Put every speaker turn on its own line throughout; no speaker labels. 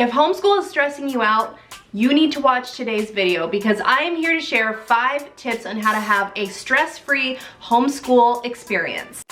If homeschool is stressing you out, you need to watch today's video because I am here to share 5 tips on how to have a stress-free homeschool experience.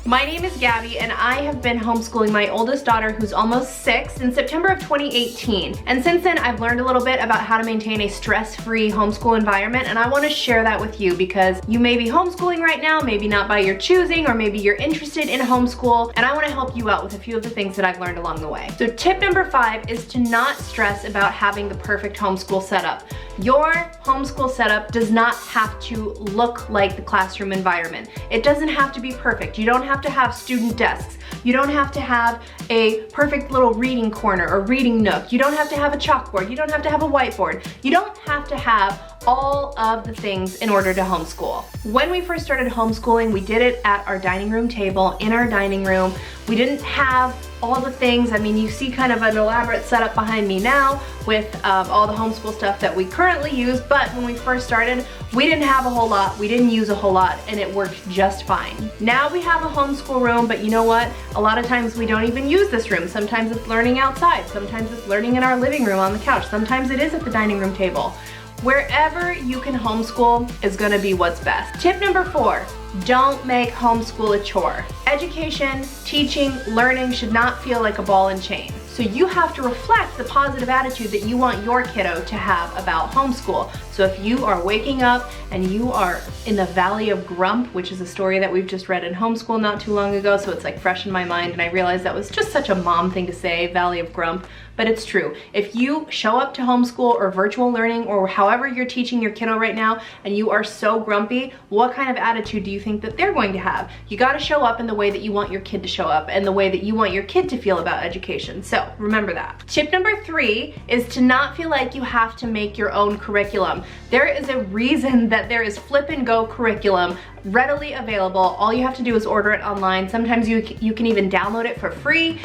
My name is Gabby and I have been homeschooling my oldest daughter, who's almost 6, since September of 2018. And since then I've learned a little bit about how to maintain a stress-free homeschool environment, and I want to share that with you because you may be homeschooling right now, maybe not by your choosing, or maybe you're interested in homeschool, and I want to help you out with a few of the things that I've learned along the way. So tip number 5 is to not stress about having the perfect homeschool setup. Your homeschool setup does not have to look like the classroom environment. It doesn't have to be perfect. You don't have to have student desks. You don't have to have a perfect little reading corner or reading nook. You don't have to have a chalkboard. You don't have to have a whiteboard. You don't have to have all of the things in order to homeschool. When we first started homeschooling, we did it at our dining room table, in our dining room. We didn't have all the things. I mean, you see kind of an elaborate setup behind me now with all the homeschool stuff that we currently use, but when we first started, we didn't have a whole lot, we didn't use a whole lot, and it worked just fine. Now we have a homeschool room, but you know what? A lot of times we don't even use this room. Sometimes it's learning outside, sometimes it's learning in our living room on the couch, sometimes it is at the dining room table. Wherever you can homeschool is gonna be what's best. Tip number 4, don't make homeschool a chore. Education, teaching, learning should not feel like a ball and chain. So you have to reflect the positive attitude that you want your kiddo to have about homeschool. So if you are waking up and you are in the Valley of Grump, which is a story that we've just read in Homeschool not too long ago, so it's like fresh in my mind, and I realized that was just such a mom thing to say, Valley of Grump, but it's true. If you show up to homeschool or virtual learning or however you're teaching your kiddo right now and you are so grumpy, what kind of attitude do you think that they're going to have? You gotta show up in the way that you want your kid to show up and the way that you want your kid to feel about education. So remember that. Tip number 3 is to not feel like you have to make your own curriculum. There is a reason that there is flip and go curriculum readily available. All you have to do is order it online. Sometimes you can even download it for free.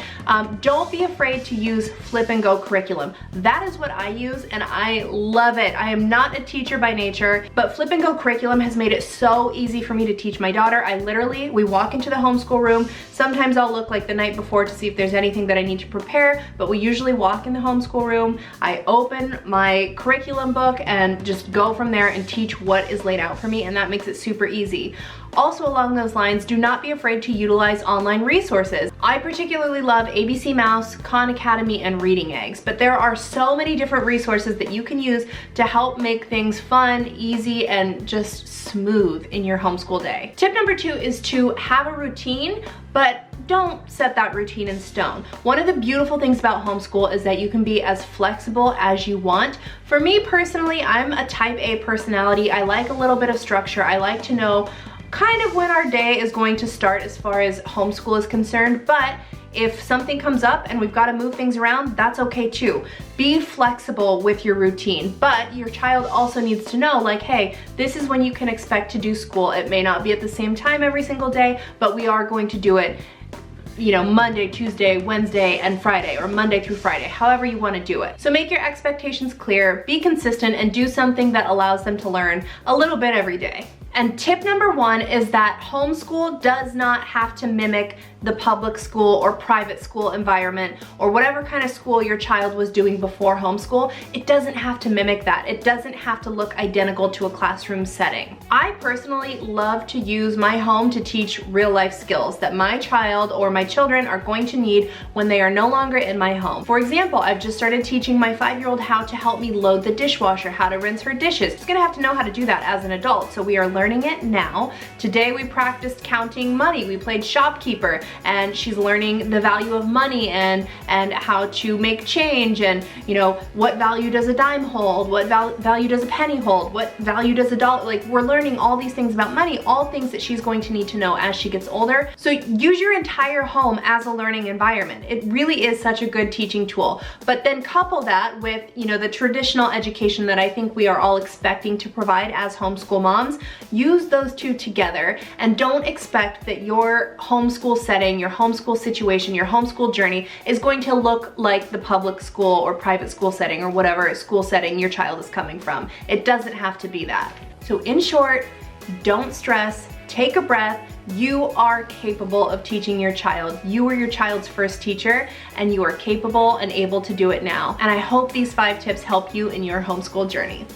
Don't be afraid to use flip and go curriculum. That is what I use and I love it. I am not a teacher by nature, but flip and go curriculum has made it so easy for me to teach my daughter. We walk into the homeschool room. Sometimes I'll look like the night before to see if there's anything that I need to prepare, but we usually walk in the homeschool room. I open my curriculum book and just go from there and teach what is laid out for me, and that makes it super easy. Also along those lines, do not be afraid to utilize online resources. I particularly love ABC Mouse, Khan Academy, and Reading Eggs, but there are so many different resources that you can use to help make things fun, easy, and just smooth in your homeschool day. Tip number 2 is to have a routine, but don't set that routine in stone. One of the beautiful things about homeschool is that you can be as flexible as you want. For me personally, I'm a type A personality. I like a little bit of structure. I like to know kind of when our day is going to start as far as homeschool is concerned, but if something comes up and we've got to move things around, that's okay too. Be flexible with your routine, but your child also needs to know, like, hey, this is when you can expect to do school. It may not be at the same time every single day, but we are going to do it, you know, Monday, Tuesday, Wednesday, and Friday, or Monday through Friday, however you want to do it. So make your expectations clear, be consistent, and do something that allows them to learn a little bit every day. And tip number 1 is that homeschool does not have to mimic the public school or private school environment or whatever kind of school your child was doing before homeschool. It doesn't have to mimic that. It doesn't have to look identical to a classroom setting. I personally love to use my home to teach real life skills that my child or my children are going to need when they are no longer in my home. For example, I've just started teaching my 5-year-old how to help me load the dishwasher, how to rinse her dishes. She's gonna have to know how to do that as an adult, so we are learning it now. Today we practiced counting money. We played shopkeeper, and she's learning the value of money and how to make change, and you know, what value does a dime hold, what value does a penny hold, what value does a dollar. Like, we're learning all these things about money, all things that she's going to need to know as she gets older. So use your entire home as a learning environment. It really is such a good teaching tool. But then couple that with, you know, the traditional education that I think we are all expecting to provide as homeschool moms. Use those two together, and don't expect that your homeschool setting, your homeschool situation, your homeschool journey is going to look like the public school or private school setting or whatever school setting your child is coming from. It doesn't have to be that. So in short, don't stress, take a breath. You are capable of teaching your child. You were your child's first teacher, and you are capable and able to do it now. And I hope these 5 tips help you in your homeschool journey.